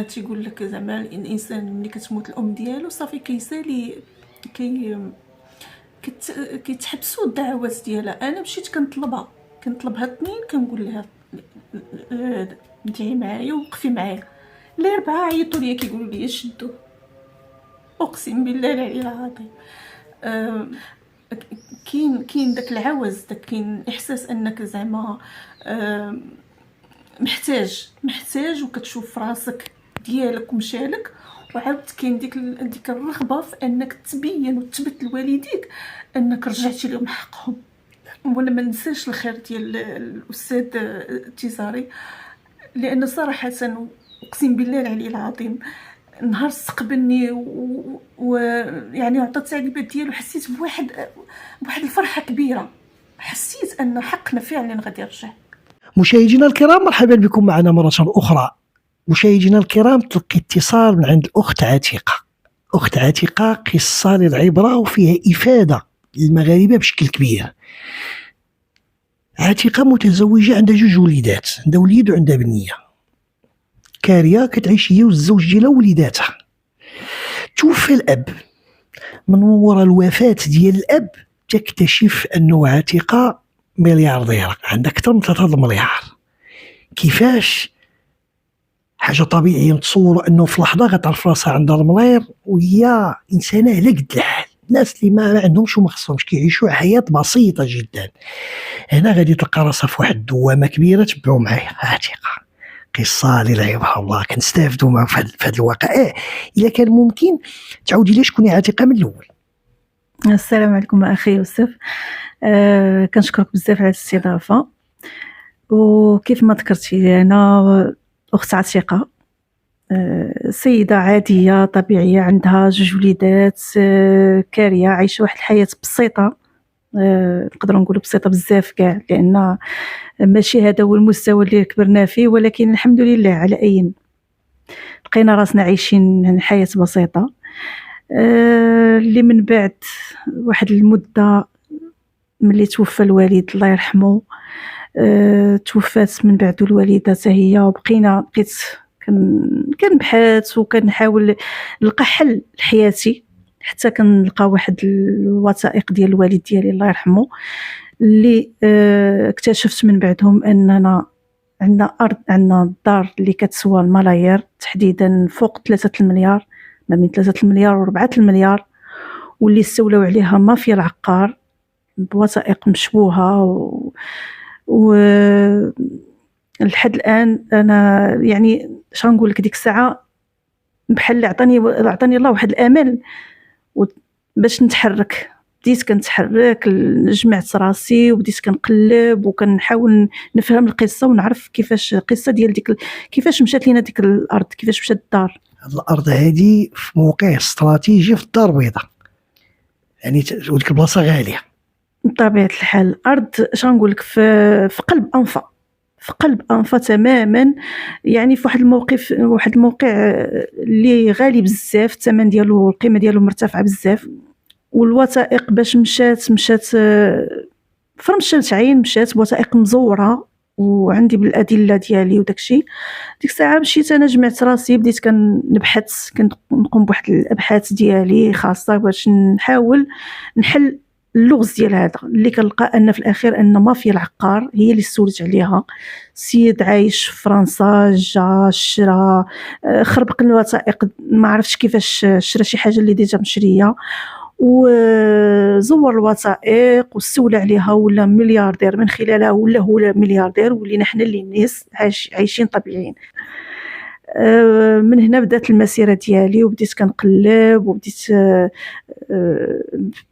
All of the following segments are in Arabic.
تيقول لك زعما الانسان ملي كتموت الام ديالو صافي كيسالي كي كيتحبسوا الدعوات ديالها. انا مشيت كنطلبها اثنين، كنقول لها ادعي معايا ووقفي معايا. الاربعه عيطوا لي كيقولوا لي شدوه، اقسم بالله العلي العظيم. كاين داك العوز، داك كاين احساس انك زعما محتاج وكتشوف راسك ديالك ومشالك، وعاود كاين ديك الرغبه في انك تبين وتثبت لوالديك انك رجعتي لهم حقهم. وانا ما ننساش الخير ديال الاستاذ التيزاري، لان صراحه اقسم بالله العلي العظيم نهار استقبلني ويعني عطى التعليمات ديالو، حسيت بواحد الفرحه كبيره، حسيت ان حقنا فعلا غادي يرجع. مشاهدينا الكرام، مرحبا بكم معنا مرة أخرى. مشاهدينا الكرام، تلقي اتصال من عند الأخت عتيقة. أخت عتيقة قصة للعبرة وفيها إفادة للمغاربة بشكل كبير. عتيقة متزوجة، عندها 2 وليدات، عندها وليد وعندها بنية. كارية كتعيش هي والزوج ديالها ووليداتها. توفى الأب، من وراء الوفاة ديال الأب تكتشف أنه عتيقة ملياردير، عندها أكثر من 3 مليار. كيفاش؟ حاجة طبيعية نتصور أنه في لحظة غتعرف راسها عندها المليار وهي إنسانة على قد الحال. الناس اللي ما عندهمش وما خصهمش كيعيشوا حياة بسيطة جدا. هنا غادي تلقى راسها في واحد الدوامة كبيرة. تبعوا معايا عتيقة، قصة للعبرة والله كنستافدوا معها في هذا الواقع. إلا كان ممكن تعاودي لي شكون هي عتيقة من الأول. السلام عليكم أخي يوسف. كنشكرك بزاف على الاستضافة. وكيف ما ذكرتي أنا أخت عتيقة، سيدة عادية طبيعية، عندها 2 وليدات، كارية، عايشة واحد الحياة بسيطة، نقدر نقول بسيطة بزاف كاع، لأن ماشي هذا هو المستوى اللي كبرنا فيه، ولكن الحمد لله على أي لقينا راسنا عايشين حياة بسيطة. اللي من بعد واحد المدة ملي توفى الوالد الله يرحمه، توفات من بعد الوالدة حتى هي، بقيت كنبحث وكنحاول نلقى حل لحياتي، حتى كنلقى واحد الوثائق ديال الوالد ديالي الله يرحمه، اللي اكتشفت من بعدهم اننا عندنا ارض، عندنا دار اللي كتسوى الملايير، تحديدا فوق 3 المليار، ما بين 3 المليار و4 المليار، واللي استولوا عليها مافيا العقار بوثائق مشبوهه لحد الان. انا يعني شنقول لك، ديك الساعه بحال عطاني الله واحد الامل باش نتحرك. بديت كنتحرك، جمعت راسي وبديت كنقلب وكنحاول نفهم القصه ونعرف كيفاش القصه ديال كيفاش مشات لينا ديك الارض، كيفاش مشات الدار. هاد الارض هذه في موقع استراتيجي في الدار البيضاء، يعني وديك البلاصه غاليه بطبيعه الحال. الارض شنقول لك في قلب انفا، في قلب انفا تماما، يعني في واحد الموقع اللي غالي بزاف، الثمن ديالو القيمه ديالو مرتفعه بزاف. والوثائق باش مشات فرمشات عين، مشات بوثائق مزوره وعندي بالادله ديالي وداكشي. ديك الساعه مشيت انا، جمعت راسي، بديت كنبحث، كنقوم بواحد الابحاث ديالي خاصه باش نحاول نحل اللغز ديال هذا، اللي كنلقى ان في الاخير ان مافيا العقار هي اللي استولت عليها. سيد عايش في فرنسا، جا شرا، خربق الوثائق، ما عرفتش كيفاش شرا شي حاجه اللي ديجا مشريه، وزور الوثائق واستولى عليها، ولا ملياردير من خلالها، ولا هو ملياردير، ولينا حنا اللي الناس عايشين طبيعيين. من هنا بدات المسيره ديالي، وبديت كنقلب، وبديت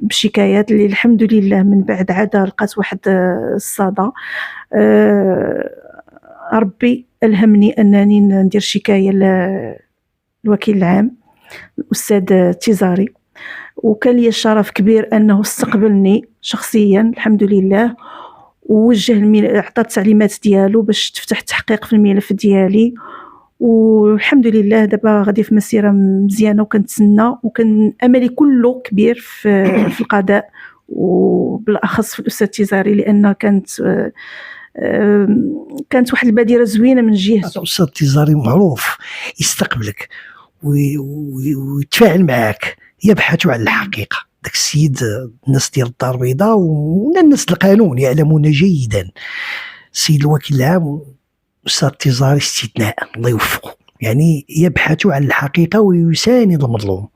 بشكايات اللي الحمد لله من بعد عاد لقات واحد الصدى. ربي الهمني انني ندير شكايه للوكيل العام الاستاذ التيزاري، وكان لي الشرف كبير انه استقبلني شخصيا الحمد لله، ووجه عطى التعليمات ديالو باش تفتح التحقيق في الملف ديالي. والحمد لله دابا غادي في مسيره مزيانه، وكنتسنى، وكان املي كله كبير في القضاء، وبالاخص في الاستاذ التيزاري، لان كانت كانت واحد البادره زوينه من جهته. الاستاذ التجاري معروف يستقبلك ويتفاعل معك، يبحث عن الحقيقه. داك السيد الناس ديال الدار البيضاء والناس القانون يعلمون جيدا. السيد الوكيل العام الاستاذ التجاري استثناء، الله يوفقه، يعني يبحث عن الحقيقه ويساند المظلوم.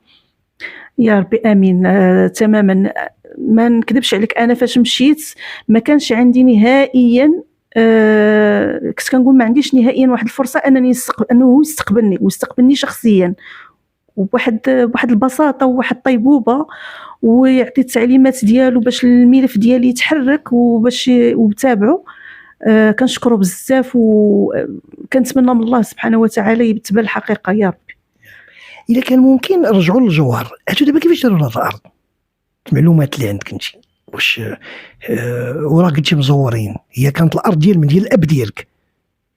يا ربي امين. تماما. ما نكذبش عليك، انا فاش مشيت ما كانش عندي نهائيا، كنت كنقول ما عنديش نهائيا واحد الفرصه انه هو يستقبلني ويستقبلني شخصيا وبواحد البساطه وواحد الطيبوبه، ويعطي التعليمات ديالو باش الملف ديالي يتحرك وباش وبتابعه. كنشكره بزاف وكنتمنى من الله سبحانه وتعالى يتبان الحقيقه. يا ربي. اذا كان ممكن نرجعوا للجوهر، هاتوا دابا كيفاش داروا هذا الارض؟ المعلومات اللي عندك انت واش وراه قلتي مزورين، هي كانت الارض ديال الاب ديالك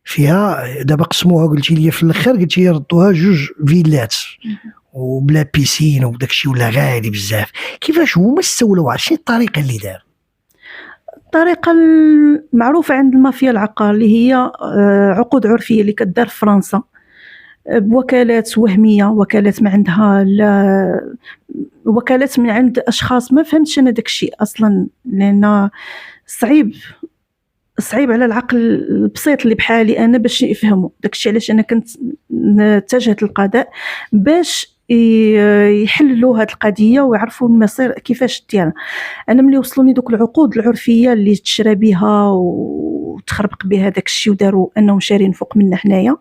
فيها، دابا قسموها قلتي لي في الاخر، قلتي لي ردوها 2 فيلات وبلا بيسين وداك الشيء ولا غالي بزاف. كيفاش هما استولوا؟ شنو الطريقه اللي داروا؟ الطريقه المعروفه عند المافيا العقار اللي هي عقود عرفيه اللي كدار في فرنسا بوكالات وهميه، وكالات ما عندها لا، وكالات من عند اشخاص ما فهمتش انا داك الشيء اصلا، لان صعيب على العقل البسيط اللي بحالي انا باش يفهموا داك الشيء. علاش انا كنت اتجهت للقضاء باش يحلوا هذه القضيه ويعرفوا المصير كيفاش ديالها. انا ملي وصلوني دوك العقود العرفيه اللي تشرى بها وتخربق بها داك الشيء وداروا انهم شارين فوق منا حنايا،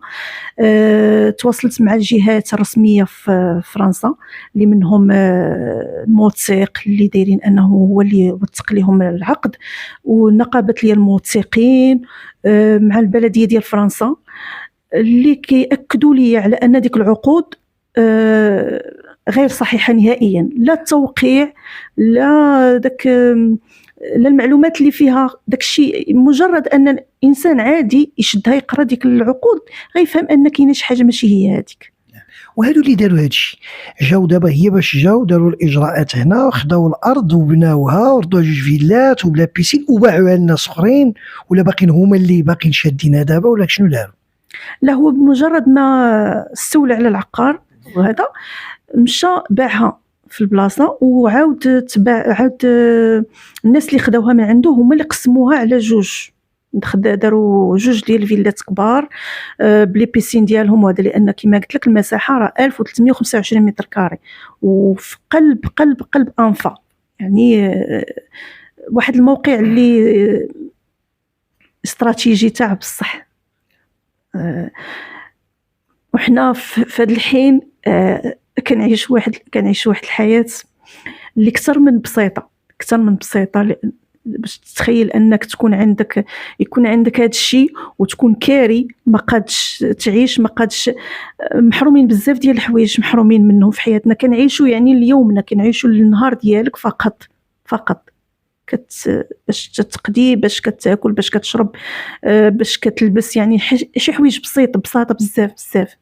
تواصلت مع الجهات الرسميه في فرنسا اللي منهم الموثق اللي دايرين انه هو اللي وثق لهم العقد، ونقابه لي الموثقين مع البلديه ديال فرنسا اللي كيأكدوا لي على ان ديك العقود غير صحيحه نهائيا، لا التوقيع لا داك لا المعلومات اللي فيها. داك الشيء مجرد ان الانسان عادي يشدها يقرا ديك العقود غيفهم ان كاينه شي حاجه ماشي هي هذيك. وهادو اللي داروا هادشي جاو دابا، هي باش جاو داروا الاجراءات هنا وخداو الارض وبناوها وردوها 2 فيلات وبلا بيسين وباعوها لناس اخرين، ولا باقيين هما اللي باقيين شادينها دابا، ولا شنو داروا؟ لا، هو بمجرد ما استولى على العقار وهذا مشى باعها في البلاصه، وعاود تباع، عاود الناس اللي خداوها من عنده هما اللي قسموها على 2، داروا 2 ديال الفيلات كبار بلي بيسين ديالهم وهذا، لان كما قلت لك المساحه راه 1325 متر كاري وفي قلب انفا، يعني واحد الموقع اللي استراتيجي تاع بصح. وحنا في هذا الحين كنعيش واحد الحياه اللي اكثر من بسيطه، باش تتخيل انك يكون عندك هذا الشيء وتكون كاري، ما قادش تعيش، ما قادش، محرومين بزاف ديال الحوايج محرومين منهم في حياتنا. كنعيشوا يعني اليومنا، كنعيشوا النهار ديالك فقط باش تتقدي، باش كتاكل، باش كتشرب، باش كتلبس، يعني شي حوايج بساطه بزاف.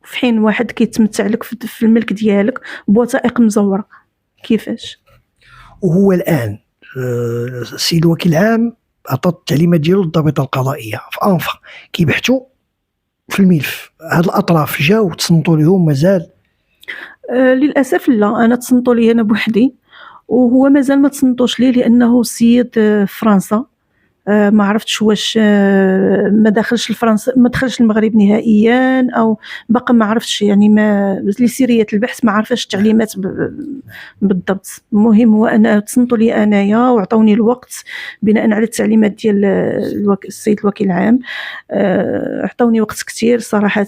في حين واحد كيتمتع لك في الملك ديالك بوثائق مزوره كيفاش. وهو الان السيد الوكيل العام عطى التعليمات ديالو للضابطه القضائيه في انفا كيبحثوا في الملف. هاد الاطراف جاو تصنتوا لهم مازال؟ للاسف لا، انا تصنتوا لي انا بوحدي، وهو مازال ما تصنتوش ليه لانه سيد فرنسا. ما عرفتش واش ما دخلش لفرنسا، ما دخلش المغرب نهائيا، او باقا ما عرفتش، يعني ما لسيريه البحث ما عرفاش التعليمات بالضبط. المهم هو انا تصنتوا لي انايا وعطوني الوقت بناء على التعليمات ديال السيد الوكيل العام. عطوني وقت كثير صراحه،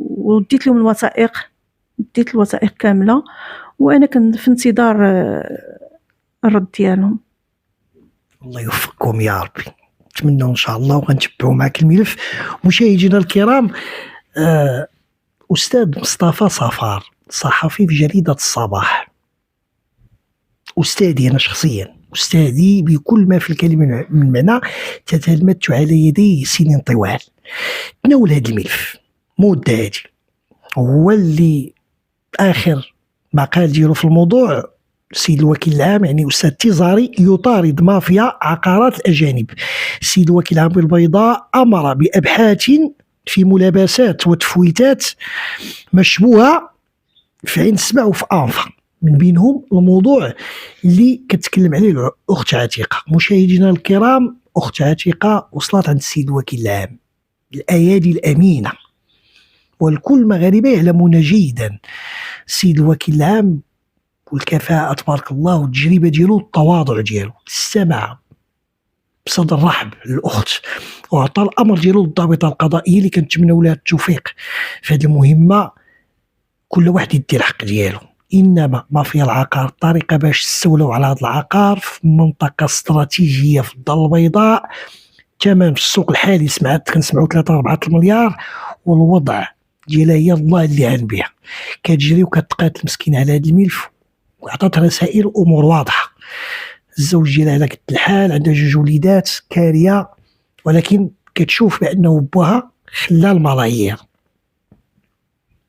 وديت لهم الوثائق كامله، وانا كنت في انتظار الرد ديالهم. الله يوفقكم يا ربي، نتمنى ان شاء الله وغنتبعوا معك الملف. مشاهدينا الكرام، استاذ مصطفى صفار صحفي في جريده الصباح، استاذي انا شخصيا، استاذي بكل ما في الكلمه من معنى، تتلمذت على يديه سنين طوال. تناول هذا الملف مده هذه، هو اللي اخر مقال ديالو في الموضوع السيد الوكيل العام يعني أستاذ تيزاري يطارد مافيا عقارات الأجانب. السيد الوكيل العام بالبيضاء أمر بأبحاث في ملابسات وتفويتات مشبوهة في عين سبع وفي أنفا، من بينهم الموضوع اللي كتكلم عليه الأخت عتيقة. مشاهدينا الكرام، أخت عتيقة وصلت عند السيد الوكيل العام، الأيادي الأمينة والكل مغاربة يعلمون جيدا السيد الوكيل العام والكفاءة تبارك الله والتجربة ديالو والتواضع ديالو. استمع بصدر رحب للأخت وعطى الأمر ديالو للضابطة القضائية اللي كنتمناو لها التوفيق في هذه المهمة. كل واحد يدير الحق ديالو، انما مافيا العقار الطريقه باش تستولوا على هذا العقار في منطقه استراتيجيه في الدار البيضاء. ثمن في السوق الحالي كنسمعوا 3-4 المليار، والوضع ديالها هي الله اللي عان بها. كتجري وكتقاتل مسكينه على هذا الملف، وعطات رسائل امور واضحه. الزوج ديالها على قد الحال، عندها 2 وليدات كاريه، ولكن كتشوف بانه بوها خلى الملايير.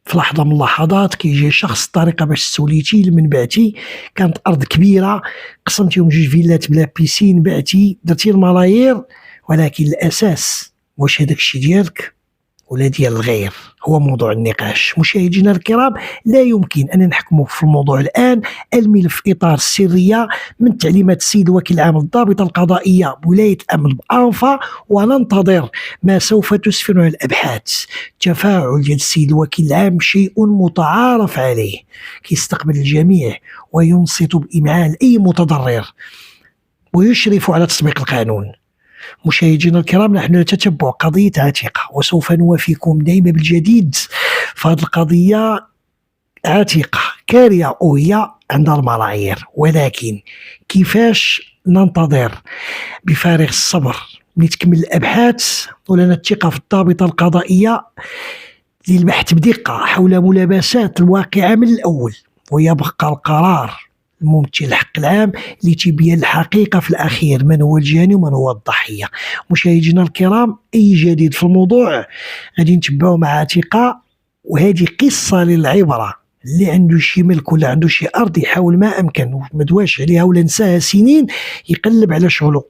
في لحظه من اللحظات كيجي شخص الطريقه باش سوليتي من بعتي، كانت ارض كبيره قسمتيهم 2 فيلات بلا بيسين، بعتي درتي الملايير، ولكن الاساس واش هذاك الشيء ديالك ولا ديال الغير هو موضوع النقاش. مشاهدينا الكرام، لا يمكن ان نحكم في الموضوع الان، الملف في اطار السريه من تعليمات السيد وكيل العام الضابطه القضائيه بولايه الامن بانفا، وننتظر ما سوف تسفر الابحاث. تفاعل ديال السيد الوكيل العام شيء متعارف عليه، كيستقبل الجميع وينصت بامعان اي متضرر ويشرف على تطبيق القانون. مشاهدينا الكرام، نحن نتتبع قضية عتيقة وسوف نوافيكم دائما بالجديد في هذه القضية. عتيقة كارية وهي عندها الملايير، ولكن كيفاش ننتظر بفارغ الصبر لتكمل الأبحاث ولنا الثقة في الضابطة القضائية للبحث بدقة حول ملابسات الواقعة من الأول، ويبقى القرار الممثل الحق العام اللي تبين الحقيقة في الأخير من هو الجاني ومن هو الضحية. مشاهدينا الكرام، أي جديد في الموضوع غادي نتبعوا مع عتيقة، وهذه قصة للعبرة. اللي عنده شي ملك ولا عنده شي أرض يحاول ما أمكن وما دواش عليها ولا نساها سنين يقلب على شغله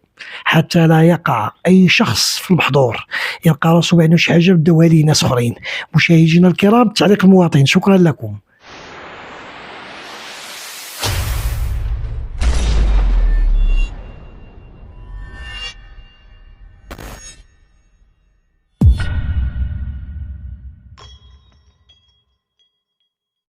حتى لا يقع أي شخص في المحظور يلقى راسو بأنه شي حاجة بداوها ليه ناس آخرين. مشاهدينا الكرام، تعليق المواطن. شكرا لكم.